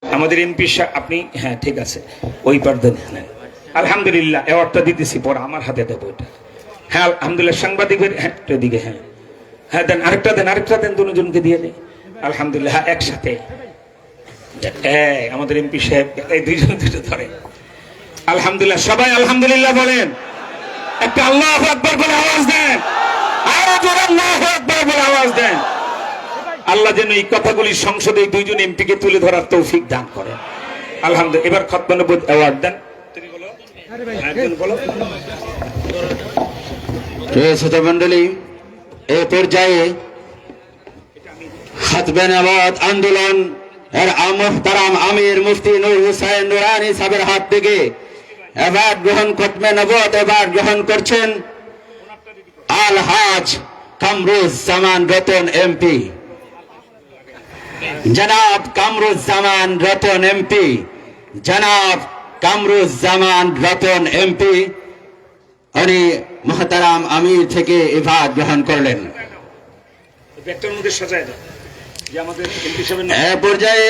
আমাদের এমপি আপনি, হ্যাঁ ঠিক আছে, ওই পার দেন। আলহামদুলিল্লাহ, অ্যাওয়ার্ডটা দিতেছি, পরে আমার হাতে দেবো এটা। হ্যাঁ আলহামদুলিল্লাহ, সাংবাদিকের, হ্যাঁ এদিকে, হ্যাঁ হ্যাঁ দেন, আরেকটা দেন, দুজনকে দিয়ে দেন। আলহামদুলিল্লাহ, হ্যাঁ একসাথে। আমাদের এমপি সাহেব এই দুইজন দুটো ধরে। আলহামদুলিল্লাহ, সবাই আলহামদুলিল্লাহ বলেন। একটা আল্লাহু আকবার বলে আওয়াজ দেন, আরো জোরে আল্লাহু আকবার বলে আওয়াজ দেন। আল্লাহ যেন এই কথাগুলি সংসদে এই দুইজন এমপিকে তুলে ধরার তৌফিক দান করেন। আলহামদুলিল্লাহ, এবার খতমে নবুয়ত অ্যাওয়ার্ড দেন। তুমি বলো, একজন বলো। শ্রোতা মণ্ডলী, এই পর্যায়ে খতমে নবুয়ত আন্দোলন এর মুহতারাম আমির মুফতি নূর হোসেন নুরানী সাহেবের হাত থেকে এবার খতমে নবুয়ত এবার গ্রহণ করছেন আলহাজ কামরুজ্জামান রতন এমপি। জনাব কামরুজ্জামান রতন এমপি, জনাব কামরুজ্জামান রতন এমপি উনি মুহতারাম আমির থেকে ইবাদ গ্রহণ করলেন। এ পর্যায়ে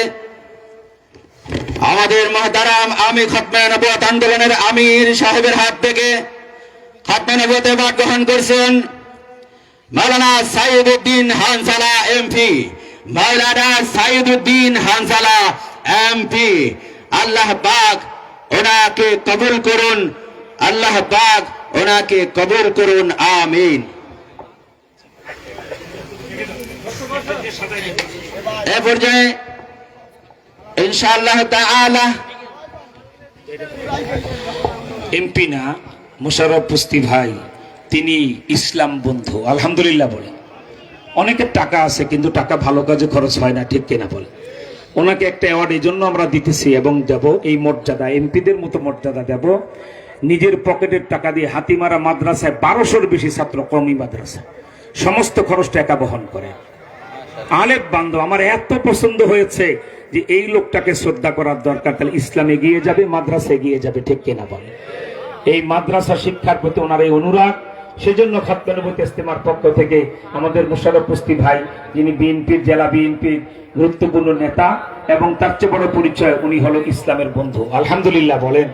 আমাদের মুহতারাম আমি খতমে নবুয়ত আন্দোলনের আমির সাহেবের হাত থেকে খতমে নবুয়ত ইবাদ গ্রহণ করছেন মাওলানা সাইয়্যিদউদ্দিন হানজালা এমপি। মাওলানা সাইয়্যিদউদ্দিন হানজালা এমপি, আল্লাহ পাক ওনাকে কবুল করুন, আল্লাহ পাক ওনাকে কবুল করুন, আমিন। এ পর্যায়ে ইনশাআল্লাহ তাআলা এমপি না, মোশাররফ পুস্তি ভাই, তিনি ইসলাম বন্ধু। আলহামদুলিল্লাহ বলে। অনেকের টাকা আছে কিন্তু টাকা ভালো কাজে খরচ হয় না, ঠিক কিনা বলে। ওনাকে একটা অ্যাওয়ার্ড এই জন্য আমরা দিতেছি এবং দেব, এই মর্যাদা এমপিদের মতো মর্যাদা দেব। নিজের পকেটের টাকা দিয়ে হাতিমারা মাদ্রাসায় 1200-র বেশি ছাত্র, কওমি মাদ্রাসা, সমস্ত খরচটা একা বহন করে। আলেপ বান্ধব, আমার এত পছন্দ হয়েছে যে এই লোকটাকে শ্রদ্ধা করার দরকার। তাহলে ইসলাম এগিয়ে যাবে, মাদ্রাসা এগিয়ে যাবে, ঠিক কিনা বলে। এই মাদ্রাসা শিক্ষার প্রতি ওনার এই অনুরাগ, সেজন্য খতমে নবুয়ত ইজতেমার পক্ষ থেকে আমাদের মোশাররফ পুস্তি ভাই, যিনি বিএনপির জেলা বিএনপির গুরুত্বপূর্ণ নেতা, এবং তার চেয়ে বড় পরিচয় উনি হলো ইসলামের বন্ধু। আলহামদুলিল্লাহ বলেন।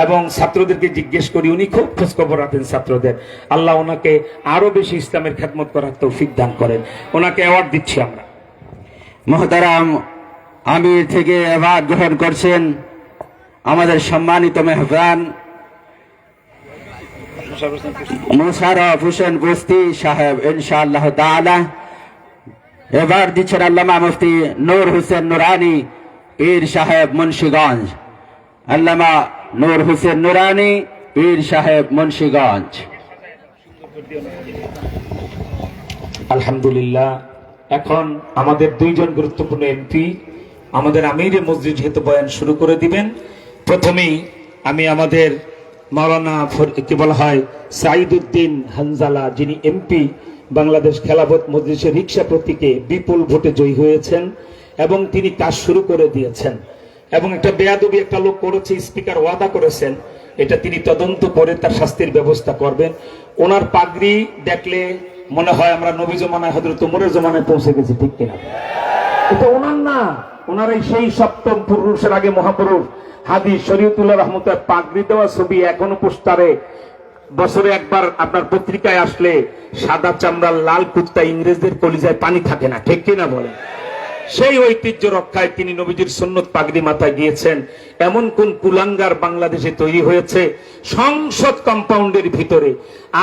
এবং ছাত্রদেরকে জিজ্ঞেস করি, উনি খুব খোঁজখবর রাখেন ছাত্রদের। আল্লাহ ওনাকে আরো বেশি ইসলামের খেদমত করার তৌফিক দান করেন। ওনাকে অ্যাওয়ার্ড দিচ্ছি আমরা। মুহতারাম আমির থেকে এবার গ্রহণ করছেন আমাদের সম্মানিত মেহমান মোশাররফ হোসেন কুস্তি সাহেব, ইনশাআল্লাহ তাআলা। এবার দিচ্ছেন আল্লামা মুফতি নূর হোসেন নুরানী পীর সাহেব মুন্সিগঞ্জ। আল্লামা নূর হোসেন নুরানী পীর সাহেব মুন্সিগঞ্জ। আলহামদুলিল্লাহ, এখন আমাদের দুইজন গুরুত্বপূর্ণ এমপি আমাদের আমিরে মসজিদ যেহেতু বয়ান শুরু করে দিবেন। প্রথমেই আমি আমাদের মাওলানা কি বলা হয় সাইয়্যিদউদ্দিন হানজালা, যিনি এমপি, বাংলাদেশ খেলাফত মজলিসের রিকশা প্রতীকে বিপুল ভোটে জয়ী হয়েছেন এবং তিনি কাজ শুরু করে দিয়েছেন। এবং একটা বেয়াদবি একটা লোক করেছে, স্পিকার ওয়াদা করেছেন, এটা তিনি তদন্ত করে তার শাস্তির ব্যবস্থা করবেন। ওনার পাগড়ি দেখলে মনে হয় আমরা নবী জমানায়, হযরত ওমরের জমানায় পৌঁছে গেছি, ঠিক কিনা। এটা ওনার না, ওনার সেই সপ্তম পুরুষের আগে মহাপুরুষ হাদিস শরীয়তুল্লাহ রহমতের পাগড়ি দেওয়া ছবি এখনো পোস্টারে, বছরে একবার আপনার পত্রিকায় আসলে সাদা চামড়ার লাল কুত্তা, ইংরেজদের কলিজায় পানি থাকে না, ঠিক কিনা বলে। সেই ঐতিহ্য রক্ষায় তিনি নবীজির সুন্নত পাগড়ি মাথায় দিয়েছেন। এমন কোন কুলাঙ্গার বাংলাদেশে তৈরি হয়েছে সংসদ কম্পাউন্ডের ভিতরে,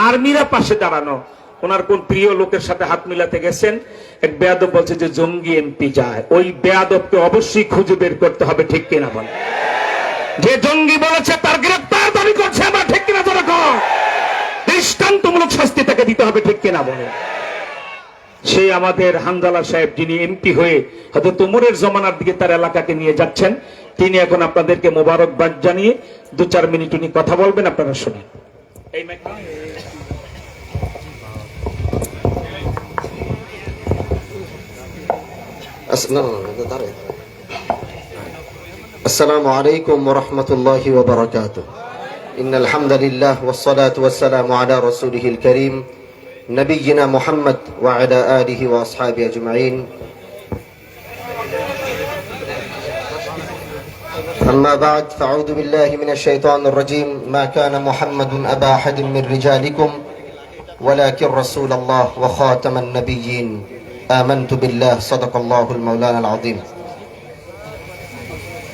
আর্মিরা পাশে দাঁড়ানো। ওনার কোন প্রিয় লোকের সাথে হাত মিলাতে গেছেন, এক বেয়াদব বলছে যে জঙ্গি এমপি যায়। ওই বেয়াদবকে অবশ্যই খুঁজে বের করতে হবে, ঠিক কিনা বলে। যে জঙ্গি বলেছে তার গ্রেফতার দাবি করছে আমরা, ঠিক কিনা জনগণ। দৃষ্টান্তমূলক শাস্তি তাকে দিতে হবে, ঠিক কিনা বলে। সেই আমাদের হানজালা সাহেব, যিনি এমপি হয়ে হযরত ওমরের জমানার দিকে তার এলাকাকে নিয়ে যাচ্ছেন, তিনি এখন আপনাদেরকে মোবারকবাদ জানিয়ে 2-4 মিনিট উনি কথা বলবেন, আপনারা শুনেন। السلام عليكم ورحمة الله وبركاته. إن الحمد لله والصلاة والسلام على رسوله الكريم نبينا محمد وعلى آله وأصحابه أجمعين. أما بعد فأعوذ بالله من الشيطان الرجيم ما كان محمد أبا أحد من رجالكم ولكن رسول الله وخاتم النبيين آمنت بالله صدق الله المولانا العظيم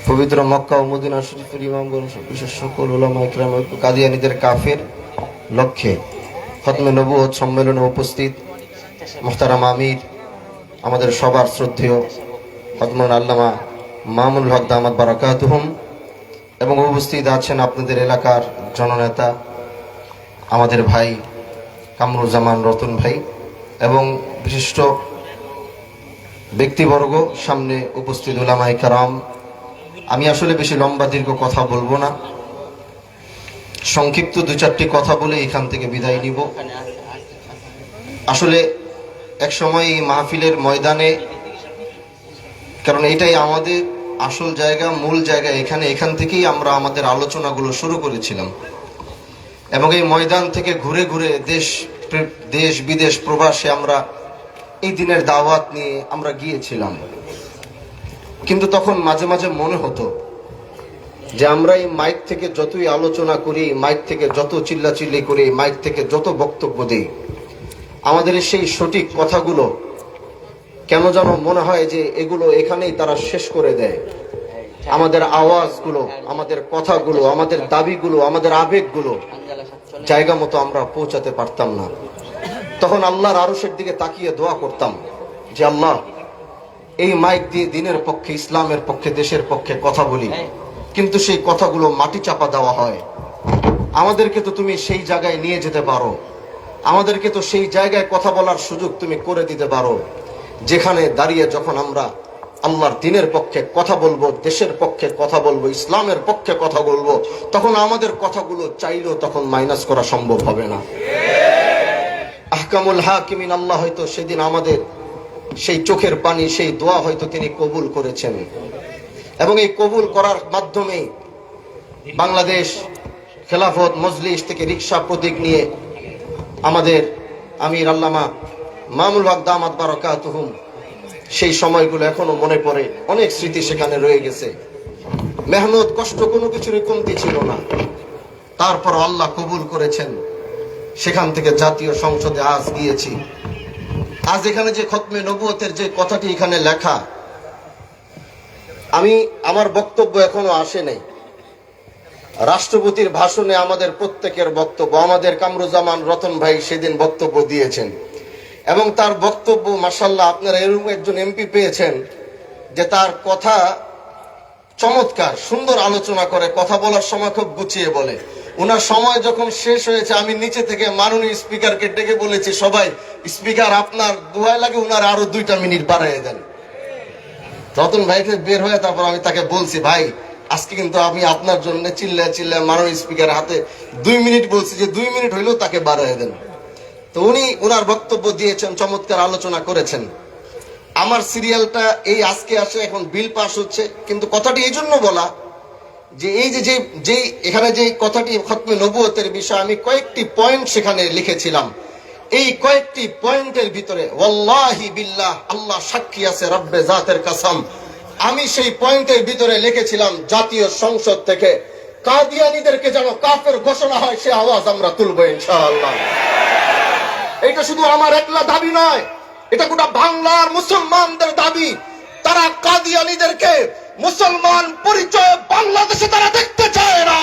পবিত্র মক্কা ও মদিনা শরীফের ইমামগণ বিশেষ সকল উলামা ইকরাম ও কাদিয়ানীদের কাফের লক্ষ্যে খতমে নবুয়ত সম্মেলনে উপস্থিত মুহতারাম আমির, আমাদের সবার শ্রদ্ধেয় হযরত আল্লামা মামুনুল হক দামাত বারাকাতুহুম, এবং উপস্থিত আছেন আপনাদের এলাকার জননেতা আমাদের ভাই কামরুজ্জামান রতন ভাই এবং বিশিষ্ট ব্যক্তিবর্গ, সামনে উপস্থিত উলামায়ে কেরাম। আমি আসলে বেশি লম্বা দীর্ঘ কথা বলবো না, সংক্ষিপ্ত দু চারটি কথা বলে এখান থেকে বিদায় নিব। আসলে এক সময় এই মাহফিলের ময়দানে, কারণ এটাই আমাদের আসল জায়গা, মূল জায়গা, এখান থেকেই আমরা আমাদের আলোচনাগুলো শুরু করেছিলাম এবং এই ময়দান থেকে ঘুরে ঘুরে দেশ বিদেশ প্রবাসে আমরা এই দিনের দাওয়াত নিয়ে আমরা গিয়েছিলাম। কিন্তু তখন মাঝে মাঝে মনে হতো যে আমরা এই মাইক থেকে যতই আলোচনা করি, মাইক থেকে যত চিল্লাচিল্লি করি, মাইক থেকে যত বক্তব্য দিই, আমাদের সেই সঠিক কথাগুলো কেন যেন মনে হয় যে এগুলো এখানেই তারা শেষ করে দেয়। আমাদের আওয়াজগুলো, আমাদের কথাগুলো, আমাদের দাবিগুলো, আমাদের আবেগগুলো জায়গা মতো আমরা পৌঁছাতে পারতাম না। তখন আল্লাহর আরশের দিকে তাকিয়ে দোয়া করতাম যে আল্লাহ, এই মাইক দিয়ে দিনের পক্ষে, ইসলামের পক্ষে, দেশের পক্ষে কথা বলি, কিন্তু সেই কথাগুলো মাটি চাপা দেওয়া হয়। আমাদেরকে তো তুমি সেই জায়গায় নিয়ে যেতে পারো, আমাদেরকে তো সেই জায়গায় কথা বলার সুযোগ তুমি করে দিতে পারো, যেখানে দাঁড়িয়ে যখন আমরা আল্লাহর দ্বীনের পক্ষে কথা বলবো, দেশের পক্ষে কথা বলবো, ইসলামের পক্ষে কথা বলবো, তখন আমাদের কথাগুলো চাইলেও তখন মাইনাস করা সম্ভব হবে না। আহকামুল হাকিমিন আল্লাহ হয়তো সেদিন আমাদের সেই চোখের পানি, সেই দোয়া হয়তো তিনি কবুল করেছেন, এবং এই কবুল করার মাধ্যমে বাংলাদেশ খেলাফত মজলিস থেকে রিকশা প্রতীক নিয়ে আমাদের আমির আল্লামা মামুনুল হক দামাত বারাকাতুহুম, সেই সময়গুলো এখনো মনে পড়ে, অনেক স্মৃতি সেখানে রয়ে গেছে। মেহনত কষ্ট কোনো কিছুর কমতি ছিল না, তারপর আল্লাহ কবুল করেছেন। সেখান থেকে জাতীয় সংসদে আজ গিয়েছি। আজ এখানে যে খতমে নবুয়তের যে কথাটি এখানে লেখা, আমার বক্তব্য এখনো আসে নাই। রাষ্ট্রপতির ভাষণে আমাদের প্রত্যেকের বক্তব্য, আমাদের কামরুজ্জামান রতন ভাই সেদিন বক্তব্য দিয়েছেন এবং তার বক্তব্য মাশাআল্লাহ, আপনারা এরকম একজন এমপি পেয়েছেন যে তার কথা চমৎকার, সুন্দর আলোচনা করে, কথা বলার সময় খুব গুছিয়ে বলে। ওনার সময় যখন শেষ হয়েছে, আমি নিচে থেকে মাননীয় স্পিকারকে ডেকে বলেছি, সবাই স্পিকার আপনার দোয়ায় লাগে ওনার আরো 2টা মিনিট বাড়াইয়ে দেন। রতন ভাইকে বের হয়ে তারপর আমি তাকে বলছি, ভাই আজকে কিন্তু আমি আপনার জন্য চিল্লায় মাননীয় স্পিকার হাতে 2 মিনিট বলছি যে 2 মিনিট হইলেও তাকে বাড়াইয়ে দেন। তো উনি ওনার বক্তব্য দিয়েছেন, চমৎকার আলোচনা করেছেন। আমার সিরিয়ালটা এই আজকে আসে, এখন বিল পাস হচ্ছে, কিন্তু কথাটি এই জন্য বলা যে এই যে এখানে যে কথাটি খতমে নবুয়তের বিষয়, আমি কয়েকটি পয়েন্ট সেখানে লিখেছিলাম। এই কয়েকটি পয়েন্টের ভিতরে ওয়াল্লাহি বিল্লাহ, আল্লাহ সাক্ষী আছে, রব্বে জাতের কসম, আমি সেই পয়েন্টের ভিতরে লিখেছিলাম জাতীয় সংসদ থেকে কাদিয়ানীদেরকে যেন কাফের ঘোষণা হয় সে আওয়াজ আমরা তুলবো ইনশাআল্লাহ। এটা শুধু আমার একলা দাবি নয়, এটা গোটা বাংলার মুসলমানদের দাবি। তারা কাদিয়ানীদেরকে মুসলমান পরিচয়ে বাংলাদেশে তারা দেখতে চায় না,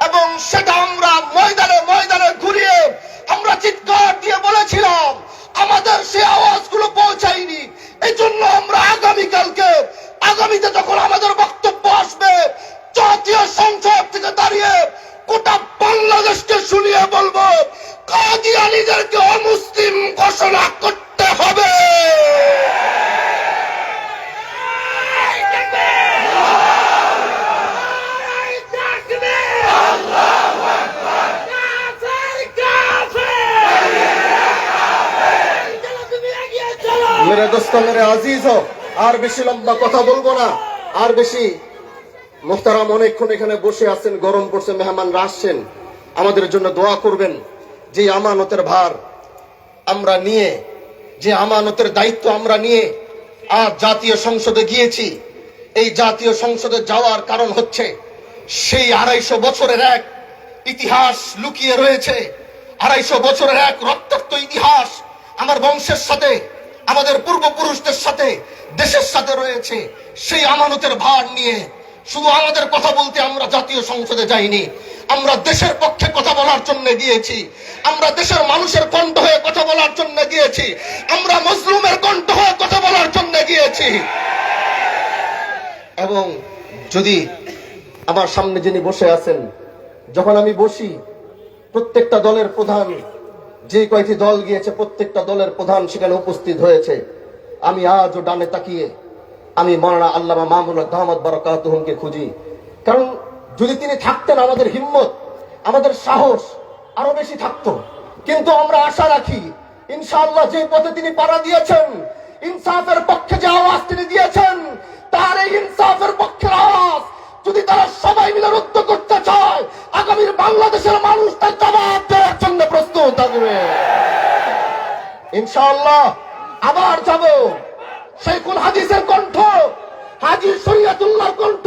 এবং সেটা আমরা ময়দানে ময়দানে ঘুরিয়ে আমরা চিৎকার দিয়ে বলেছিলাম। আমাদের সে আওয়াজগুলো পৌঁছায়নি, এই জন্য আমরা আগামীতে যখন আমাদের বক্তব্য আসবে, জাতীয় সংসদ থেকে দাঁড়িয়ে গোটা বাংলাদেশকে শুনিয়ে বলবো, কাদিয়ানীদেরকে অমুসলিম ঘোষণা করতে হবে। মেরে দোস্ত, মেরে আজিজ হো, আর বেশি লম্বা কথা বলবো না, আর বেশি। মুহতারাম অনেকক্ষণ এখানে বসে আছেন, গরম পড়ছে, মেহমানরা আসছেন, আমাদের জন্য দোয়া করবেন। যে আমানতের ভার আমরা নিয়ে, যে আমানতের দায়িত্ব আমরা নিয়ে আজ জাতীয় সংসদে গিয়েছি, এই জাতীয় সংসদে যাওয়ার কারণ হচ্ছে সেই 250 বছরের এক ইতিহাস লুকিয়ে রয়েছে। 250 বছরের এক রক্তাক্ত ইতিহাস আমার বংশের সাথে, আমাদের পূর্বপুরুষদের সাথে, দেশের সাথে রয়েছে। সেই আমানতের ভার নিয়ে শুধু আমাদের কথা বলতে আমরা জাতীয় সংসদে যাইনি, আমরা দেশের পক্ষে কথা বলার জন্য গিয়েছি, আমরা দেশের মানুষের কণ্ঠ হয়ে কথা বলার জন্য গিয়েছি, আমরা মজলুমের কণ্ঠ হয়ে কথা বলার জন্য গিয়েছি। এবং যদি আমার সামনে যিনি বসে আছেন, যখন আমি বসি, প্রত্যেকটা দলের প্রধান, যে কয়টি দল গিয়েছে প্রত্যেকটা দলের প্রধান সেখানে উপস্থিত হয়েছে। আমি আজও ডানে তাকিয়ে আমি মাওলানা আল্লামা মামুনুল হক দামাত বারাকাতুহুমকে খুঁজি, কারণ যদি তিনি থাকতেন আমাদের হিম্মত, আমাদের সাহস আরো বেশি থাকতো। কিন্তু আমরা আশা রাখি ইনশাআল্লাহ যে পথে তিনি পাড়া দিয়েছেন, ইনসাফের পক্ষে যে আওয়াজ তিনি দিয়েছেন, তার এই ইনসাফের পক্ষের আওয়াজ যদি তারা সবাই মিলে রুদ্ধ করতে চায়, আগামীর বাংলাদেশের মানুষ তার জবাব দেওয়ার জন্য প্রস্তুত থাকবে। ইনশাআল্লাহ আবার যাব শেখুল হাদিসের কণ্ঠ, হাজী শরীয়তুল্লাহর কণ্ঠ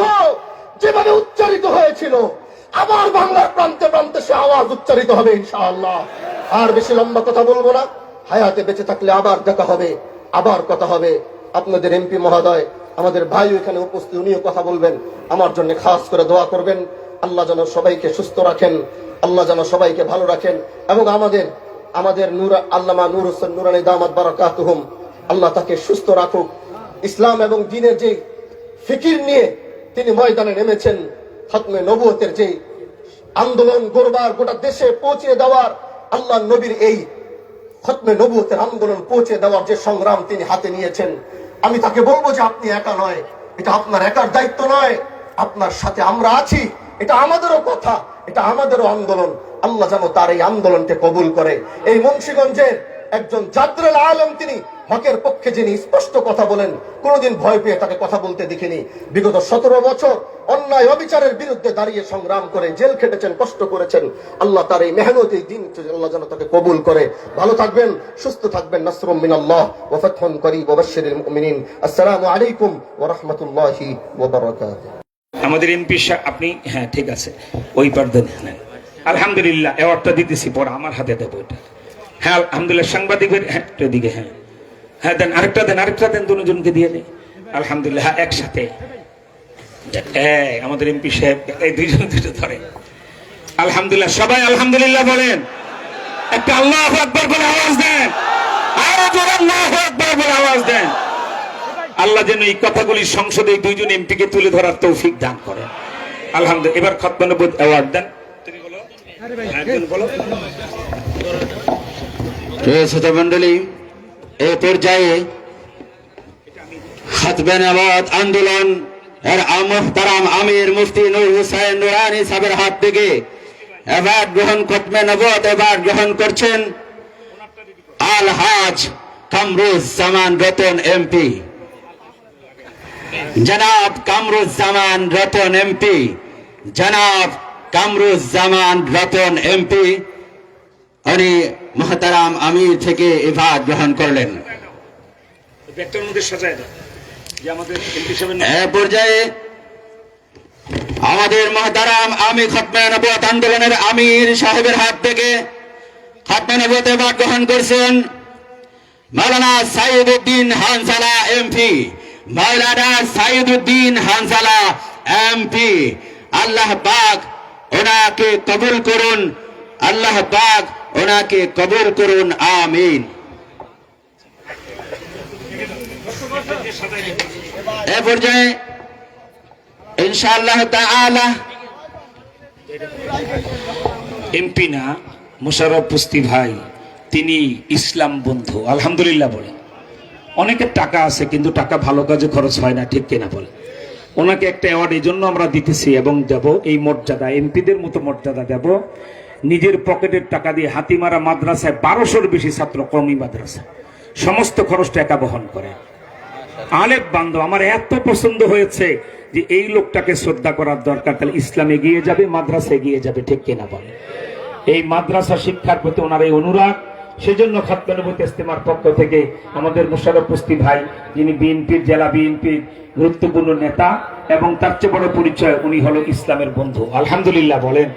যেভাবে উচ্চারিত হয়েছিল, আবার বাংলার প্রান্তে প্রান্তে সে আওয়াজ উচ্চারিত হবে ইনশাআল্লাহ। আর বেশি লম্বা কথা বলবো না, হায়াতে বেঁচে থাকলে আবার দেখা হবে, আবার কথা হবে। আপনাদের এমপি মহোদয়, আমাদের ভাই এখানে উপস্থিত, উনিও কথা বলবেন। আমার জন্য খাস করে দোয়া করবেন, আল্লাহ যেন সবাইকে সুস্থ রাখেন, আল্লাহ যেন সবাইকে ভালো রাখেন, এবং আমাদের নূর আল্লামা নূর হোসেন নুরানী দামাত বারাকাতুহুম, আল্লাহ তাকে সুস্থ রাখুক। ইসলাম এবং দ্বীনের যে ফিকির নিয়ে তিনি ময়দানে নেমেছেন, খতমে নবুয়তের যে আন্দোলন গড়বার, গোটা দেশে পৌঁছে দেওয়ার, আল্লাহ নবীর এই খতমে নবুয়তের আন্দোলন পৌঁছে দেওয়ার যে সংগ্রাম তিনি হাতে নিয়েছেন, আমি তাকে বলবো যে আপনি একা নয়, এটা আপনার একার দায়িত্ব নয়, আপনার সাথে আমরা আছি, এটা আমাদেরও কথা, এটা আমাদেরও আন্দোলন। আল্লাহ যেন তার এই আন্দোলনকে কবুল করে। এই মুন্সিগঞ্জের একজন জাদ্রেল আলেম, তিনি হকের পক্ষে যিনি স্পষ্ট কথা বলেন, কোনোদিন ভয় পেয়ে তাকে কথা বলতে দেখিনি। বিগত 17 বছর অন্যায় অবিচারের বিরুদ্ধে দাঁড়িয়ে সংগ্রাম করে জেল খেটেছেন, কষ্ট করেছেন। আল্লাহ তার এই মেহনত, এই দিন আল্লাহ যেন তাকে কবুল করে। ভালো থাকবেন, সুস্থ থাকবেন। নাসরুম মিনাল্লাহ ওয়া ফাতহুন করিব ওয়া বাশশিরিল মুমিনিন। আসসালামু আলাইকুম ওয়া রাহমাতুল্লাহি ওয়া বারাকাতুহু। আমাদের এমপি আপনি, হ্যাঁ ঠিক আছে, ওই পার্দেন। আলহামদুলিল্লাহ, অ্যাওয়ার্ডটা দিতেছি, পরে আমার হাতে দেবো এটা। হ্যাঁ আলহামদুলিল্লাহ, সাংবাদিকের হ্যাঁ দিকে, হ্যাঁ হ্যাঁ দেন, আরেকটা দেন, দুজনকে দিয়ে নেই। আলহামদুলিল্লাহ, হ্যাঁ একসাথে। আমাদের এমপি সাহেব এই দুইজন দুটো ধরে। আলহামদুলিল্লাহ, সবাই আলহামদুলিল্লাহ বলেন। একটা আল্লাহু আকবার বলে আওয়াজ দেন, আরো জোরে আল্লাহু আকবার বলে আওয়াজ দেন। আল্লাহ যেন এই কথাগুলি সংসদে এই দুইজন এমপিকে তুলে ধরার তৌফিক দান করেন। আলহামদুলিল্লাহ, এবার খতমে নবুয়ত অ্যাওয়ার্ড দেন। তুমি বলো, বলো। শ্রোতা মণ্ডলী, এই পর্যায়ে খতমে নবুয়ত আন্দোলন এর মুহতারাম আমির মুফতি নূর হোসেন নুরানী সাহেবের হাত থেকে অ্যাওয়ার্ড গ্রহণ, খতমে নবুয়ত অ্যাওয়ার্ড গ্রহণ করছেন আলহাজ কামরুজ্জামান রতন এমপি। জনাব কামরুজ্জামান রতন এমপি, জনাব কামরুজ্জামান রতন এমপি উনি মুহতারাম আমির থেকে এবার গ্রহণ করলেন। এ পর্যায়ে আমাদের মুহতারাম আমির খতমে নবুয়ত আন্দোলনের আমির সাহেবের হাত থেকে খতমে নবুয়ত এবার গ্রহণ করছেন মাওলানা সাইয়্যিদউদ্দিন হানজালা এমপি। মাওলানা সাইয়্যিদউদ্দিন হানজালা এমপি, আল্লাহ পাক ওনাকে কবুল করুন, আল্লাহ পাক ওনাকে কবুল করুন, আমিন। এ পর্যায়ে ইনশাআল্লাহ তাআলা এমপি না, মোশাররফ পুস্তি ভাই, তিনি ইসলাম বন্ধু। আলহামদুলিল্লাহ বলে। অনেকের টাকা আছে কিন্তু টাকা ভালো কাজে খরচ হয় না, ঠিক কিনা বলে। ওনাকে একটা অ্যাওয়ার্ড এই জন্য আমরা দিতেছি এবং দেব, এই মর্যাদা এমপিদের মতো মর্যাদা দেব। নিজের পকেটের টাকা দিয়ে হাতিমারা মাদ্রাসায় 1200-র বেশি ছাত্র, কওমি মাদ্রাসা, সমস্ত খরচটা একা বহন করে। আলেপ বান্ধব, আমার এত পছন্দ হয়েছে যে এই লোকটাকে শ্রদ্ধা করার দরকার। তাহলে ইসলাম এগিয়ে যাবে, মাদ্রাসা এগিয়ে যাবে, ঠিক কিনা বলে। এই মাদ্রাসা শিক্ষার প্রতি ওনার এই অনুরাগ, সেজন্য খাতমে নবুয়ত ইজতেমার পক্ষ থেকে আমাদের মোশাররফ পুস্তি ভাই, যিনি বিএনপির জেলা বিএনপির গুরুত্বপূর্ণ নেতা, এবং তার চেয়ে বড় পরিচয় উনি হলো ইসলামের বন্ধু, আলহামদুলিল্লাহ বলেন।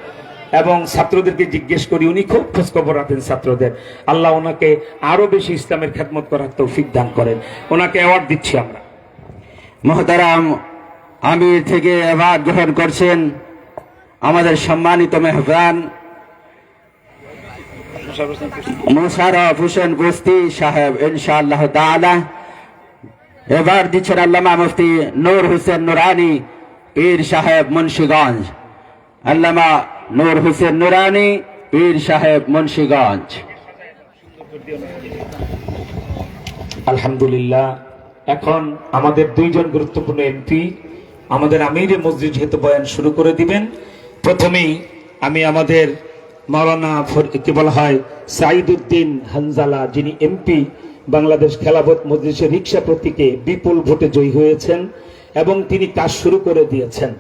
এবং ছাত্রদেরকে জিজ্ঞেস করি, উনি খুব খোঁজখবর রাখেন ছাত্রদের। আল্লাহ ওনাকে আরো বেশি ইসলামের খেদমত করার তৌফিক দান করেন। ওনাকে অ্যাওয়ার্ড দিচ্ছি আমরা। মোহতারাম আমির থেকে অ্যাওয়ার্ড গ্রহণ করছেন আমাদের সম্মানিত মেহমান মোশাররফ হোসেন কুস্তি সাহেব, ইনশাআল্লাহ তাআলা। এবার দিচ্ছেন আল্লামা মুফতি নূর হোসেন নুরানি পীর সাহেব মুন্সিগঞ্জ। আল্লামা নূর হোসেন নুরানি পীর সাহেব মুন্সিগঞ্জ। আলহামদুলিল্লাহ। এখন আমাদের দুইজন গুরুত্বপূর্ণ এমপি আমাদের আমিরে মসজিদ যেহেতু বয়ান শুরু করে দিবেন, প্রথমেই আমি আমাদের মাওলানা কি বলা হয় সাইদুদ্দিন হানজালা, যিনি এমপি বাংলাদেশ খেলাফত মজলিসের রিকশা প্রতীকে বিপুল ভোটে জয়ী হয়েছেন এবং তিনি কাজ শুরু করে দিয়েছেন।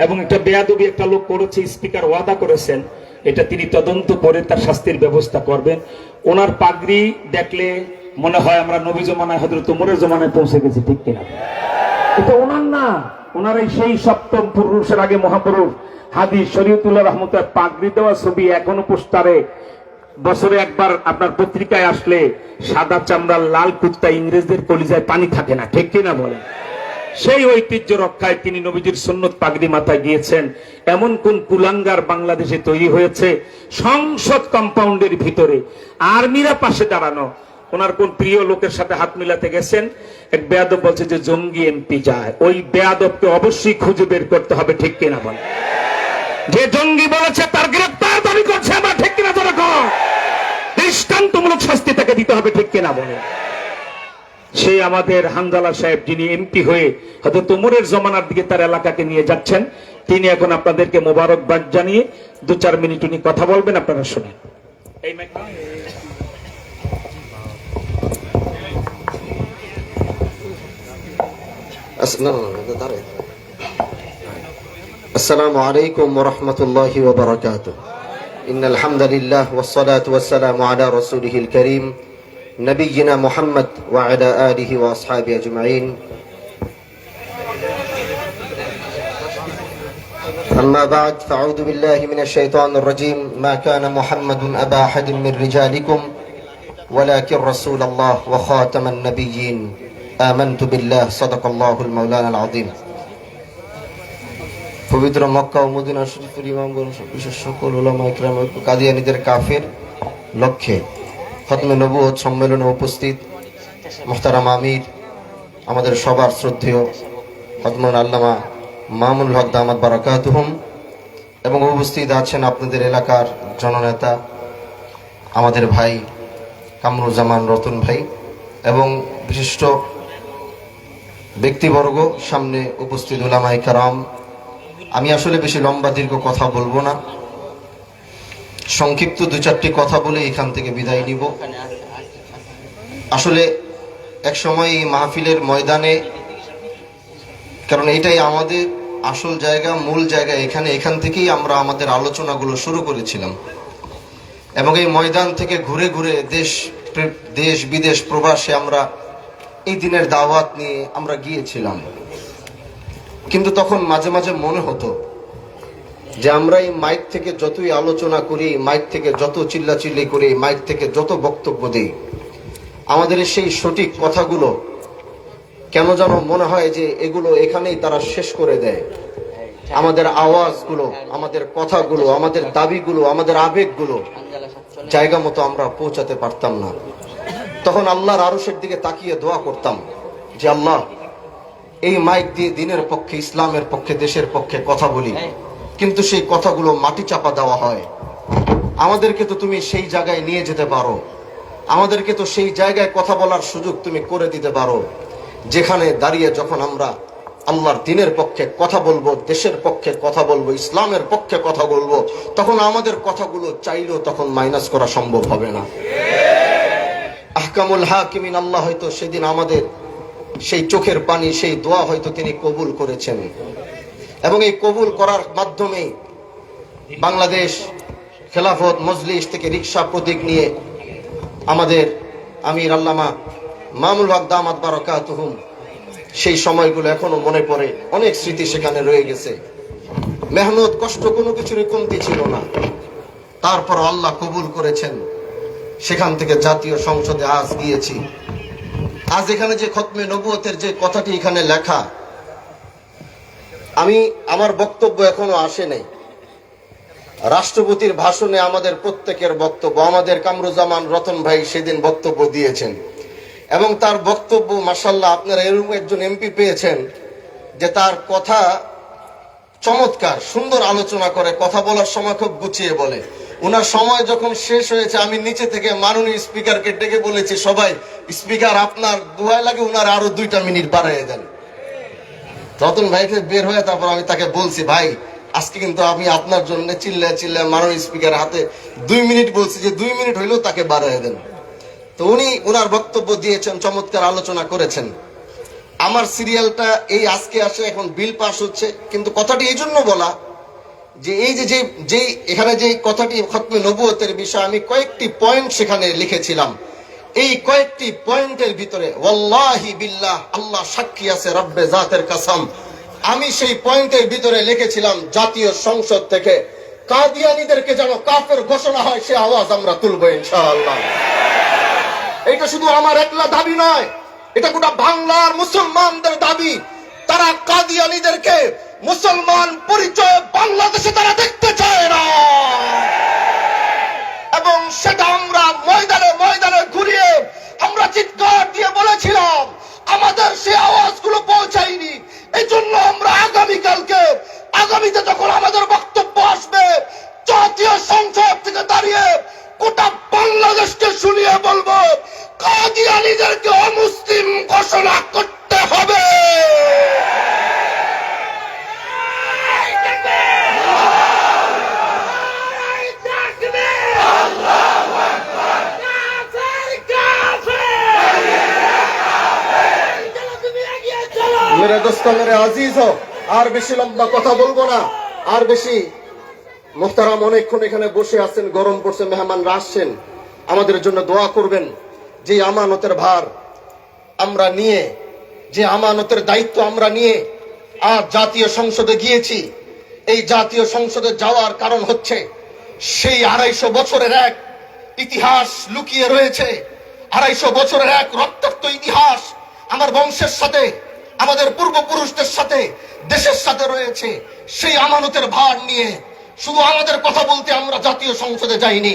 এবং একটা বেয়াদবি একটা লোক করেছে, স্পিকার ওয়াদা করেছেন, এটা তিনি তদন্ত করে তার শাস্তির ব্যবস্থা করবেন। ওনার পাগড়ি দেখলে মনে হয় আমরা নবী জমানায় হযরত ওমরের জমানায় পৌঁছে গেছি, ঠিক কিনা? এটা ওনার না, ওনার এই সেই সপ্তম পুরুষের আগে মহাপুরুষ হাদিস শরীয়তুল্লাহ রহমতুল্লাহ পাগড়ি দেওয়া ছবি এখনো পোস্টারে, বছরে একবার আপনার পত্রিকায় আসলে সাদা চামড়ার লাল কুত্তা, ইংরেজদের কলিজায় পানি থাকে না, ঠিক কিনা বলেন? সেই ঐতিহ্য রক্ষায় তিনি নবীজির সুন্নত পাগড়ি মাথায় গিয়েছেন। এমন কোন কুলাঙ্গার বাংলাদেশে তৈরি হয়েছে সংসদ কম্পাউন্ডের ভিতরে, আর্মিরা পাশে দাঁড়ানো, ওনার কোন প্রিয় লোকের সাথে হাত মিলাতে গেছেন, এক বেয়াদব বলছে যে জঙ্গি এমপি যায়। ওই বেয়াদবকে অবশ্যই খুঁজে বের করতে হবে, ঠিক কিনা বলেন? যে জঙ্গি বলেছে তার গ্রেফতার দাবি করছে আমরা, ঠিক কিনা? জনগণ দৃষ্টান্তমূলক শাস্তি তাকে দিতে হবে, ঠিক কিনা বলেন? সেই আমাদের হানজালা সাহেব, যিনি এমপি হয়ে হযরত ওমরের জমানার দিকে তার এলাকাকে নিয়ে যাচ্ছেন, তিনি এখন আপনাদেরকে মোবারকবাদ জানিয়ে 2-4 মিনিট উনি কথা বলবেন, আপনারা শুনেন। এই আসসালামু আলাইকুম ওয়া রাহমাতুল্লাহি ওয়া বারাকাতুহু। ইন্নাল হামদালিল্লাহ ওয়াস সালাতু ওয়াস সালামু আলা রাসূলিহিল কারীম নবিয়িনা মুহাম্মদ ওয়া আলা আলিহি ওয়া আসহাবিহি আজমাইন। أما بعد فأعوذ بالله من الشيطان الرجيم ما كان محمد أبا أحد من رجالكم ولكن رسول الله وخاتم النبيين آمنت بالله صدق الله المولانا العظيم। পবিত্র মক্কা ও মদিনা শরীফের ইমামগণ বিশেষ সকল উলামা ইকরাম ও কাদিয়ানীদের কাফের লক্ষ্যে খতমে নবুয়ত সম্মেলনে উপস্থিত মুহতারাম আমির, আমাদের সবার শ্রদ্ধেয় হযরত আল্লামা মামুনুল হক দামাত বারাকাতুহুম, এবং উপস্থিত আছেন আপনাদের এলাকার জননেতা আমাদের ভাই কামরুজ্জামান রতন ভাই এবং বিশিষ্ট ব্যক্তিবর্গ, সামনে উপস্থিত উলামায়ে কেরাম। আমি আসলে বেশি লম্বা দীর্ঘ কথা বলবো না, সংক্ষিপ্ত 2-4টি কথা বলে এখান থেকে বিদায় নিব। আসলে এক সময় এই মাহফিলের ময়দানে, কারণ এটাই আমাদের আসল জায়গা, মূল জায়গা, এখান থেকেই আমরা আমাদের আলোচনাগুলো শুরু করেছিলাম, এবং এই ময়দান থেকে ঘুরে ঘুরে দেশ বিদেশ প্রবাসে আমরা এই দিনের দাওয়াত নিয়ে আমরা গিয়েছিলাম। কিন্তু তখন মাঝে মাঝে মনে হতো যে আমরা এই মাইক থেকে যতই আলোচনা করি, মাইক থেকে যত চিল্লাচিল্লি করি, মাইক থেকে যত বক্তব্য দিই, আমাদের সেই সঠিক কথাগুলো কেন যেন মনে হয় যে এগুলো এখানেই তারা শেষ করে দেয়। আমাদের আওয়াজগুলো, আমাদের কথাগুলো, আমাদের দাবিগুলো, আমাদের আবেগগুলো জায়গা মতো আমরা পৌঁছাতে পারতাম না। তখন আল্লাহর আরশের দিকে তাকিয়ে দোয়া করতাম যে আল্লাহ, এই মাইক দিয়ে দিনের পক্ষে, ইসলামের পক্ষে, দেশের পক্ষে কথা বলি, কিন্তু সেই কথাগুলো মাটি চাপা দেওয়া হয়। আমাদেরকে তো তুমি সেই জায়গায় নিয়ে যেতে পারো, আমাদেরকে তো সেই জায়গায় কথা বলার সুযোগ তুমি করে দিতে পারো, যেখানে দাঁড়িয়ে যখন আমরা আল্লাহর দিনের পক্ষে কথা বলবো, দেশের পক্ষে কথা বলবো, ইসলামের পক্ষে কথা বলবো, তখন আমাদের কথাগুলো চাইলেও তখন মাইনাস করা সম্ভব হবে না। আহকামুল হাকিমিন আল্লাহ হয়তো সেদিন আমাদের সেই চোখের পানি, সেই দোয়া হয়তো তিনি কবুল করেছেন, এবং এই কবুল করার মাধ্যমে বাংলাদেশ খেলাফত মজলিস থেকে রিকশা প্রতীক নিয়ে আমাদের আমির আল্লামা মামুল হক দামাত বারাকাতুহুম, সেই সময়গুলো এখনো মনে পড়ে, অনেক স্মৃতি সেখানে রয়ে গেছে। মেহনত কষ্ট কোনো কিছুরই কমতি ছিল না, তারপর আল্লাহ কবুল করেছেন। সেখান থেকে জাতীয় সংসদে আজ গিয়েছি। আজ এখানে যে খতমে নবুয়তের যে কথাটি এখানে লেখা, আমার বক্তব্য এখনো আসে নাই। রাষ্ট্রপতির ভাষণে আমাদের প্রত্যেকের বক্তব্য, আমাদের কামরুজ্জামান রতন ভাই সেদিন বক্তব্য দিয়েছেন এবং তার বক্তব্য মাশাআল্লাহ, আপনারা এরকম একজন এমপি পেয়েছেন যে তার কথা চমৎকার, সুন্দর আলোচনা করে, কথা বলার সময় খুব গুছিয়ে বলে। ওনার সময় যখন শেষ হয়েছে, আমি নিচে থেকে মাননীয় স্পিকারকে ডেকে বলেছি, সবাই স্পিকার আপনার দোয়ায় লাগে ওনার আরো 2 মিনিট বাড়াইয়ে দেন। রতন ভাইকে বের হয়ে তারপর আমি তাকে বলছি, ভাই আজকে কিন্তু আমি আপনার জন্য চিল্লা মাননীয় স্পিকার হাতে 2 মিনিট বলছি, যে 2 মিনিট হইলেও তাকে বাড়াইয়ে দেন। তো উনি ওনার বক্তব্য দিয়েছেন, চমৎকার আলোচনা করেছেন। আমার সিরিয়ালটা এই আজকে আসে, এখন বিল পাস হচ্ছে, কিন্তু কথাটি এই জন্য বলা যে এই যে এখানে যে কথাটি খতমে নবুয়তের বিষয়, আমি কয়েকটি পয়েন্ট সেখানে লিখেছিলাম। এই কয়েকটি পয়েন্টের ভিতরে ওয়াল্লাহি বিল্লাহ, আল্লাহ সাক্ষী আছে, রব্বে জাতের কসম, আমি সেই পয়েন্টের ভিতরে লিখেছিলাম জাতীয় সংসদ থেকে কাদিয়ানীদেরকে যেন কাফের ঘোষণা হয়, সে আওয়াজ আমরা তুলবো ইনশাআল্লাহ। এটা শুধু আমার একলা দাবি নয়, এটা গোটা বাংলার মুসলমানদের দাবি। তারা কাদিয়ানীদেরকে মুসলমান পরিচয়ে বাংলাদেশে তারা দেখতে চায় না, এবং সেটা আমরা ময়দানে ময়দানে ঘুরিয়ে আমরা চিৎকার দিয়ে বলেছিলাম। আমাদের সেই আওয়াজগুলো পৌঁছায়নি, এই জন্য আমরা আগামীতে যখন আমাদের বক্তব্য আসবে, জাতীয় সংসদ থেকে দাঁড়িয়ে গোটা বাংলাদেশকে শুনিয়ে বলবো, কাদিয়ানীদেরকে অমুসলিম ঘোষণা করতে হবে। মেরে দোস্ত, মেরে আজিজ হো, আর বেশি লম্বা কথা বলবো না, আর বেশি। মুহতারাম অনেকক্ষণ এখানে বসে আছেন, গরম পড়ছে, মেহমানরা আসছেন, আমাদের জন্য দোয়া করবেন। যে আমানতের ভার আমরা নিয়ে, যে আমানতের দায়িত্ব আমরা নিয়ে আজ জাতীয় সংসদে গিয়েছি, এই জাতীয় সংসদে যাওয়ার কারণ হচ্ছে সেই 250 বছরের এক ইতিহাস লুকিয়ে রয়েছে। 250 বছরের এক রক্তাক্ত ইতিহাস আমার বংশের সাথে, আমাদের পূর্বপুরুষদের সাথে, দেশের সাথে রয়েছে। সেই আমানতের ভার নিয়ে শুধু আমাদের কথা বলতে আমরা জাতীয় সংসদে যাইনি,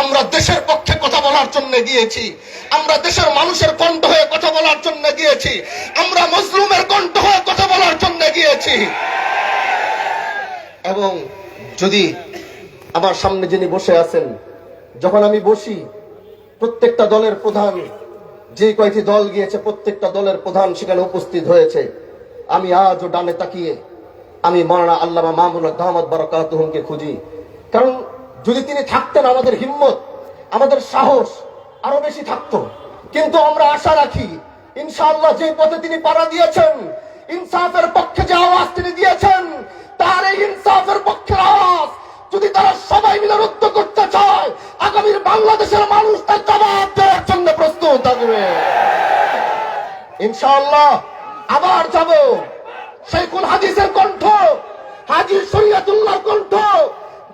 আমরা দেশের পক্ষে কথা বলার জন্য গিয়েছি, আমরা দেশের মানুষের কণ্ঠ হয়ে কথা বলার জন্য গিয়েছি, আমরা মজলুমের কণ্ঠ হয়ে কথা বলার জন্য গিয়েছি। এবং যদি আমার সামনে যিনি বসে আছেন, যখন আমি বসি, প্রত্যেকটা দলের প্রধান, যে কয়েকটি দল গিয়েছে প্রত্যেকটা দলের প্রধান সেখানে উপস্থিত হয়েছে। আমি আজও ডানে তাকিয়ে আমি মাওলানা আল্লামা মামুল হক দামাত বারাকাতুহুমকে খুঁজি, কারণ যদি তিনি থাকতেন আমাদের হিম্মত, আমাদের সাহস আরো বেশি থাকতো। কিন্তু আমরা আশা রাখি ইনশাআল্লাহ, যে পথে তিনি পাড়া দিয়েছেন, ইনসাফের পক্ষে যে আওয়াজ তিনি দিয়েছেন, তার এই ইনসাফের পক্ষের আওয়াজ যদি তারা সবাই মিলে রুদ্ধ করতে চায়, আগামীর বাংলাদেশের মানুষ তার জবাব দেওয়ার জন্য প্রস্তুত থাকবে ইনশাআল্লাহ। আবার যাব শেখুল হাদিসের কণ্ঠ, হাজী শরীয়তুল্লাহর কণ্ঠ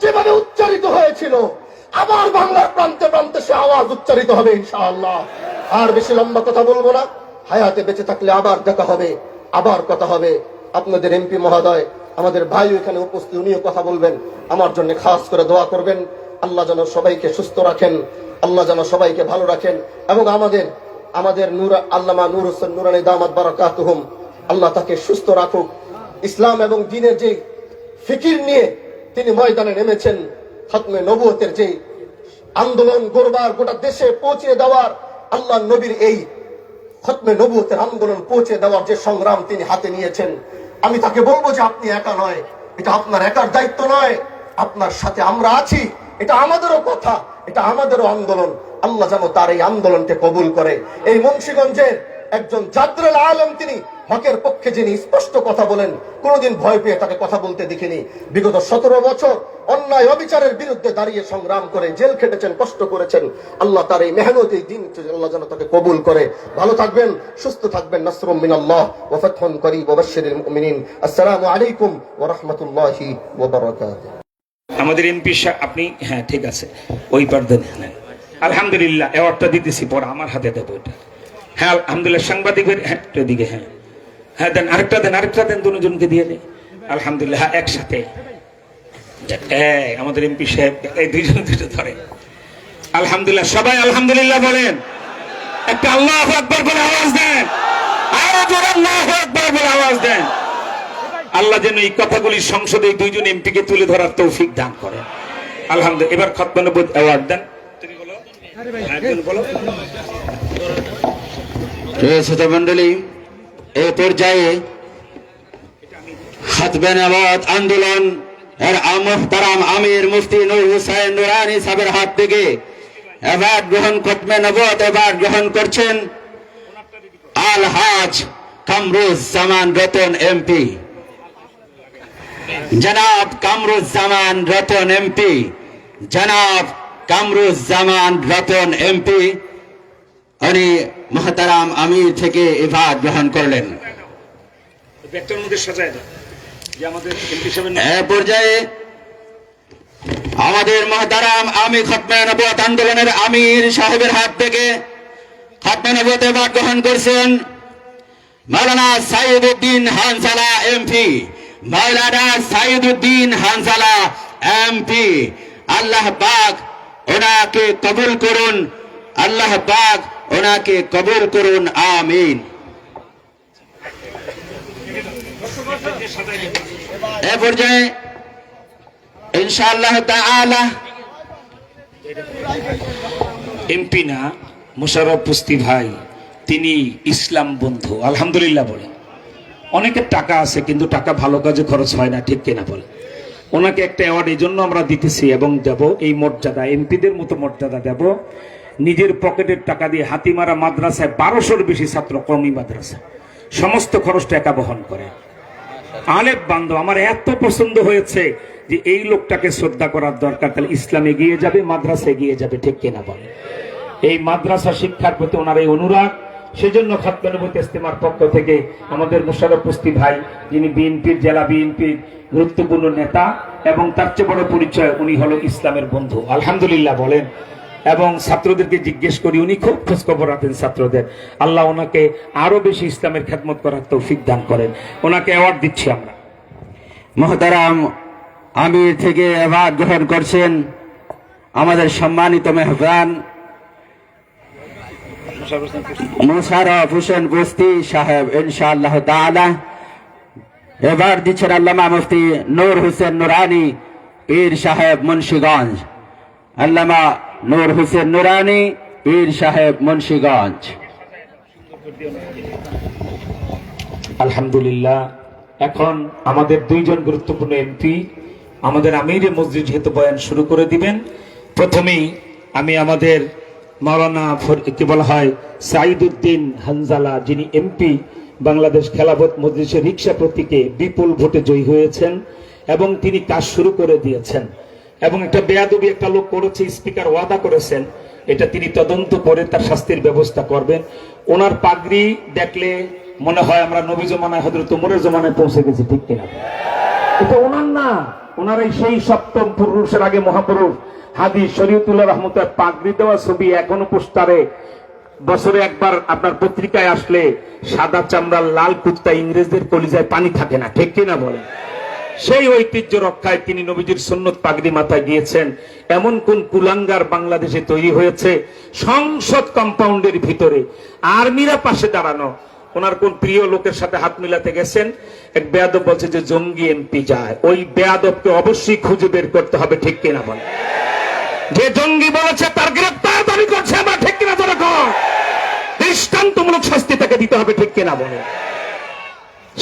যেভাবে উচ্চারিত হয়েছিল, আবার বাংলার প্রান্তে প্রান্তে সে আওয়াজ উচ্চারিত হবে ইনশাআল্লাহ। আর বেশি লম্বা কথা বলবো না, হায়াতে বেঁচে থাকলে আবার দেখা হবে, আবার কথা হবে। আপনাদের এমপি মহোদয়, আমাদের ভাই এখানে উপস্থিত, উনিও কথা বলবেন, আমার জন্য খাস করে দোয়া করবেন। আল্লাহ যেন সবাইকে সুস্থ রাখেন, আল্লাহ যেন সবাইকে ভালো রাখেন, এবং আমাদের নূর আল্লামা নূর হোসেন নুরানী দামাত বারাকাতুহুম, আল্লাহ তাকে সুস্থ রাখুক। ইসলাম এবং দ্বীনের যে ফিকির নিয়ে তিনি ময়দানে নেমেছেন, খতমে নবুয়তের যে আন্দোলন গড়বার, গোটা দেশে পৌঁছে দেওয়ার, আল্লাহ নবীর এই খতমে নবুয়তের আন্দোলন পৌঁছে দেওয়ার যে সংগ্রাম তিনি হাতে নিয়েছেন, আমি তাকে বলবো যে আপনি একা নয়, এটা আপনার একার দায়িত্ব নয়, আপনার সাথে আমরা আছি। এটা আমাদেরও কথা, এটা আমাদেরও আন্দোলন। আল্লাহ যেন তার এই আন্দোলনকে কবুল করে। এই মুন্সিগঞ্জের একজন জাদরুল আলম, তিনি হকের পক্ষে যিনি স্পষ্ট কথা বলেন, কোনোদিন ভয় পেয়ে তাকে কথা বলতে দেখিনি। বিগত 17 বছর অন্যায় অবিচারের বিরুদ্ধে দাঁড়িয়ে সংগ্রাম করে জেল খেটেছেন, কষ্ট করেছেন। আল্লাহ তার এই মেহনত, এই দিন আল্লাহ যেন তাকে কবুল করে। ভালো থাকবেন, সুস্থ থাকবেন। নাসরুম মিনাল্লাহ ওয়া ফাতহুন করিব ওয়া বাশশিরিল মুমিনিন। আসসালামু আলাইকুম ওয়া রাহমাতুল্লাহি ওয়া বারাকাতুহু। আমাদের এমপি আপনি, হ্যাঁ ঠিক আছে, ওই পার দেন। হ্যাঁ আলহামদুলিল্লাহ, অ্যাওয়ার্ডটা দিতেছি, পরে আমার হাতে দেবো এটা। হ্যাঁ আলহামদুলিল্লাহ, সাংবাদিকের, হ্যাঁ এদিকে, হ্যাঁ হ্যাঁ দেন, আরেকটা দেন, দুজনকে দিয়ে দেন। আলহামদুলিল্লাহ, হ্যাঁ একসাথে। আমাদের এমপি সাহেব এই দুইজন দুটো ধরে। আলহামদুলিল্লাহ, সবাই আলহামদুলিল্লাহ বলেন। একটা আল্লাহু আকবার বলে আওয়াজ দেন, আরো জোরে আল্লাহু আকবার বলে আওয়াজ দেন। আল্লাহ যেন এই কথাগুলি সংসদে এই দুইজন এমপিকে তুলে ধরার তৌফিক দান করেন। আলহামদুলিল্লাহ, এবার খতমে নবুয়ত অ্যাওয়ার্ড দেন। তুমি বলো, একজন বলো। শ্রোতা মণ্ডলী, এই পর্যায়ে খতমে নবুয়ত আন্দোলন এর মুহতারাম আমির মুফতি নূর হোসেন নুরানী সাহেবের হাত থেকে এবার খতমে নবুয়ত এবার গ্রহণ করছেন আলহাজ কামরুজ্জামান রতন এমপি। জনাব কামরুজ্জামান রতন এমপি, জনাব কামরুজ্জামান রতন এমপি উনি মুহতারাম আমির থেকে ইবাদ গ্রহণ করলেন। এ পর্যায়ে আমাদের মুহতারাম আমি খতমে নবুয়ত আন্দোলনের আমির সাহেবের হাত থেকে খতমে নবুয়ত ইবাদ গ্রহণ করছেন মাওলানা সাইয়্যিদউদ্দিন হানজালা এমপি। মাওলানা সাইয়্যিদউদ্দিন হানজালা এমপি, আল্লাহ পাক ওনাকে কবুল করুন, আল্লাহ পাক ওনাকে কবুল করুন, আমিন। এ পর্যায়ে ইনশাআল্লাহ তাআলা এমপি না, মোশাররফ পুস্তি ভাই, তিনি ইসলাম বন্ধু। আলহামদুলিল্লাহ বলে। অনেকের টাকা আছে কিন্তু টাকা ভালো কাজে খরচ হয় না, ঠিক কিনা বলে। ওনাকে একটা অ্যাওয়ার্ড এই জন্য আমরা দিতেছি এবং দেব, এই মর্যাদা এমপিদের মতো মর্যাদা দেব। নিজের পকেটের টাকা দিয়ে হাতিমারা মাদ্রাসায় 1200-র বেশি ছাত্র, কওমি মাদ্রাসা, সমস্ত খরচটা একা বহন করে। আলেপ বান্ধব, আমার এত পছন্দ হয়েছে যে এই লোকটাকে শ্রদ্ধা করার দরকার। তাহলে ইসলাম এগিয়ে যাবে, মাদ্রাসা এগিয়ে যাবে, ঠিক কিনা বলে। এই মাদ্রাসা শিক্ষার প্রতি ওনার এই অনুরাগ, সেজন্য খতমে নবুয়ত ইজতেমার পক্ষ থেকে আমাদের মোশাররফ পুস্তি ভাই, যিনি বিএনপির জেলা বিএনপির গুরুত্বপূর্ণ নেতা, এবং তার চেয়ে বড় পরিচয় উনি হলো ইসলামের বন্ধু। আলহামদুলিল্লাহ বলেন। এবং ছাত্রদেরকে জিজ্ঞেস করি, উনি খুব খোঁজ খবর রাখেন ছাত্রদের। আল্লাহ ওনাকে আরো বেশি ইসলামের খেদমত করার তৌফিক দান করেন। ওনাকে অ্যাওয়ার্ড দিচ্ছি আমরা। মুহতারাম আমির থেকে এবার গ্রহণ করছেন আমাদের সম্মানিত মেহমান মোশাররফ হোসেন বস্তি সাহেব ইনশাআল্লাহ তাআলা। এবার দিচ্ছেন আল্লামা মুফতি নূর হোসেন নুরানী পীর সাহেব মুন্সিগঞ্জ। আল্লামা নূর হোসেন নুরানী পীর সাহেব মুন্সিগঞ্জ। আলহামদুলিল্লাহ, এখন আমাদের দুইজন গুরুত্বপূর্ণ এমপি আমাদের আমিরে মসজিদ যেহেতু বয়ান শুরু করে দিবেন। প্রথমেই আমি আমাদের মাওলানা কি বলা হয় সাইয়্যিদউদ্দিন হানজালা, যিনি এমপি, বাংলাদেশ খেলাফত মজলিসের রিকশা প্রতীকে বিপুল ভোটে জয়ী হয়েছেন এবং তিনি কাজ শুরু করে দিয়েছেন। এবং একটা বেয়াদবি একটা লোক করেছে, স্পিকার ওয়াদা করেছেন, এটা তিনি তদন্ত করে তার শাস্তির ব্যবস্থা করবেন। ওনার পাগড়ি দেখলে মনে হয় আমরা নবী জমানায় হযরত ওমরের জমানায় পৌঁছে গেছি, ঠিক কিনা? এটা ওনার না, ওনার এই সেই সপ্তম পুরুষের আগে মহাপুরুষ হাদি শরীয়তুল্লাহ রহমতুল্লাহ পাগড়ি দেওয়া ছবি এখনো পোস্টারে, বছরে একবার আপনার পত্রিকায় আসলে সাদা চামড়ার লাল কুত্তা, ইংরেজদের কলিজায় পানি থাকে না, ঠিক কিনা বলেন? সেই ঐতিহ্য রক্ষায় তিনি নবীজির সুন্নত পাগড়ি মাথায় গিয়েছেন। এমন কোন কুলাঙ্গার বাংলাদেশে তৈরি হয়েছে সংসদ কম্পাউন্ডের ভিতরে, আর্মিরা পাশে দাঁড়ানো। ওনার কোন প্রিয় লোকের সাথে হাত মিলাতে গেছেন, এক বেয়াদব বলছে যে জঙ্গি এমপি যায়। ওই বেয়াদবকে অবশ্যই খুঁজে বের করতে হবে, ঠিক কিনা বলেন? যে জঙ্গি বলেছে তার গ্রেফতার দাবি করছে আমরা, ঠিক কিনা? জনগণ দৃষ্টান্তমূলক শাস্তি তাকে দিতে হবে, ঠিক কিনা বলেন?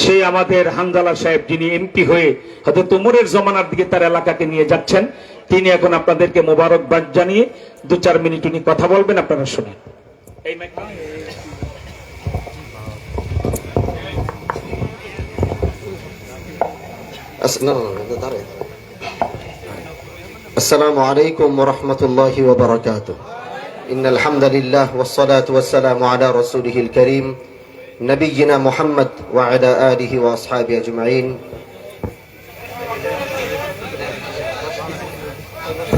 সেই আমাদের হানজালা সাহেব, যিনি এমপি হয়ে হযরত ওমরের জমানার দিকে তার এলাকাকে নিয়ে যাচ্ছেন, তিনি এখন আপনাদেরকে মোবারকবাদ জানিয়ে 2-4 মিনিট উনি কথা বলবেন, আপনারা শুনেন। এই আসসালামু আলাইকুম ওয়া রাহমাতুল্লাহি ওয়া বারাকাতুহু ইন্নাল হামদালিল্লাহ ওয়াস সালাতু ওয়াস সালামু আলা রাসূলিহিল কারীম নবিয়িনা মুহাম্মদ ওয়া আলা আলিহি ওয়া আসহাবিহি আজমাইন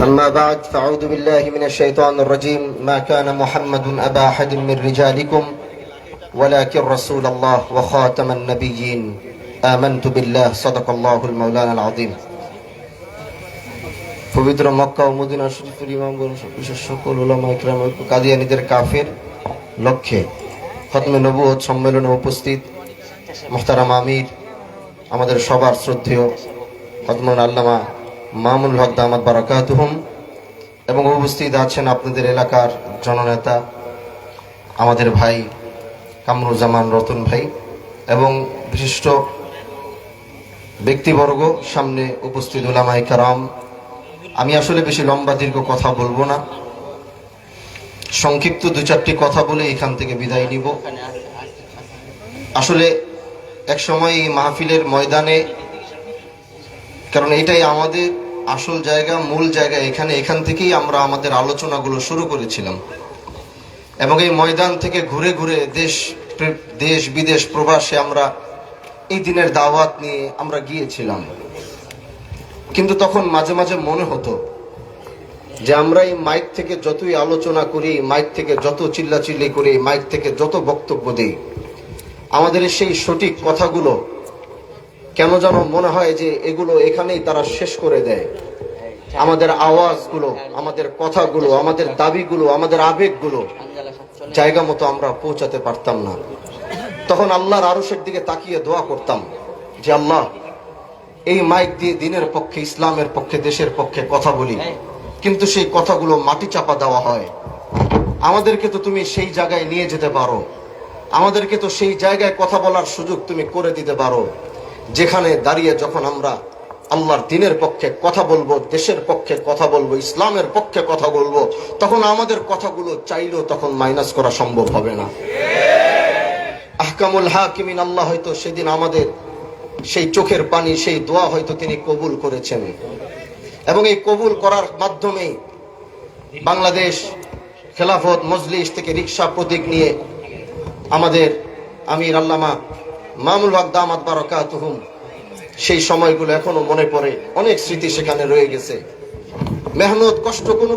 أما بعد فأعوذ بالله من الشيطان الرجيم ما كان محمد أبا أحد من رجالكم ولكن رسول الله وخاتم النبيين آمنت بالله صدق الله المولانا العظيم পবিত্র মক্কা ও মদিনা শরীফের ইমামগণ বিশেষ সকল উলামা ইকরাম ও কাদিয়ানীদের কাফের লক্ষ্যে খতমে নবুয়ত সম্মেলনে উপস্থিত মুহতারাম আমির আমাদের সবার শ্রদ্ধেয় হযরত আল্লামা মামুনুল হক দামাত বারাকাতুহুম এবং উপস্থিত আছেন আপনাদের এলাকার জননেতা আমাদের ভাই কামরুজ্জামান রতন ভাই এবং বিশিষ্ট ব্যক্তিবর্গ, সামনে উপস্থিত উলামায়ে কেরাম। আমি আসলে বেশি লম্বা দীর্ঘ কথা বলবো না, সংক্ষিপ্ত দু চারটি কথা বলে এখান থেকে বিদায় নিব। আসলে এক সময় এই মাহফিলের ময়দানে, কারণ এটাই আমাদের আসল জায়গা, মূল জায়গা, এখান থেকেই আমরা আমাদের আলোচনাগুলো শুরু করেছিলাম এবং এই ময়দান থেকে ঘুরে ঘুরে দেশ বিদেশ প্রবাসে আমরা এই দিনের দাওয়াত নিয়ে আমরা গিয়েছিলাম। কিন্তু তখন মাঝে মাঝে মনে হতো যে আমরা এই মাইক থেকে যতই আলোচনা করি, মাইক থেকে যত চিল্লাচিল্লি করি, মাইক থেকে যত বক্তব্য দিই, আমাদের সেই সঠিক কথাগুলো কেন যেন মনে হয় যে এগুলো এখানেই তারা শেষ করে দেয়। আমাদের আওয়াজগুলো, আমাদের কথাগুলো, আমাদের দাবিগুলো, আমাদের আবেগগুলো জায়গা মতো আমরা পৌঁছাতে পারতাম না। তখন আল্লাহর আরশের দিকে তাকিয়ে দোয়া করতাম যে আল্লাহ, এই মাইক দিয়ে দিনের পক্ষে, ইসলামের পক্ষে, দেশের পক্ষে কথা বলি, কিন্তু সেই কথাগুলো মাটি চাপা দেওয়া হয়। আমাদেরকে তো তুমি সেই জায়গায় নিয়ে যেতে পারো, আমাদেরকে তো সেই জায়গায় কথা বলার সুযোগ তুমি করে দিতে পারো, যেখানে দাঁড়িয়ে যখন আমরা আল্লাহর দ্বীনের পক্ষে কথা বলবো, দেশের পক্ষে কথা বলবো, ইসলামের পক্ষে কথা বলবো, তখন আমাদের কথাগুলো চাইলেও তখন মাইনাস করা সম্ভব হবে না। আহকামুল হাকিমিন আল্লাহ হয়তো সেদিন আমাদের সেই চোখের পানি, সেই দোয়া হয়তো তিনি কবুল করেছেন এবং এই কবুল করার মাধ্যমে বাংলাদেশ খেলাফত মজলিস থেকে রিকশা প্রতীক নিয়ে আমাদের আমির আল্লামা মামুনুল হক দামাত বারাকাতুহুম, সেই সময়গুলো এখনো মনে পড়ে, অনেক স্মৃতি সেখানে রয়ে গেছে। মেহনত কষ্ট কোনো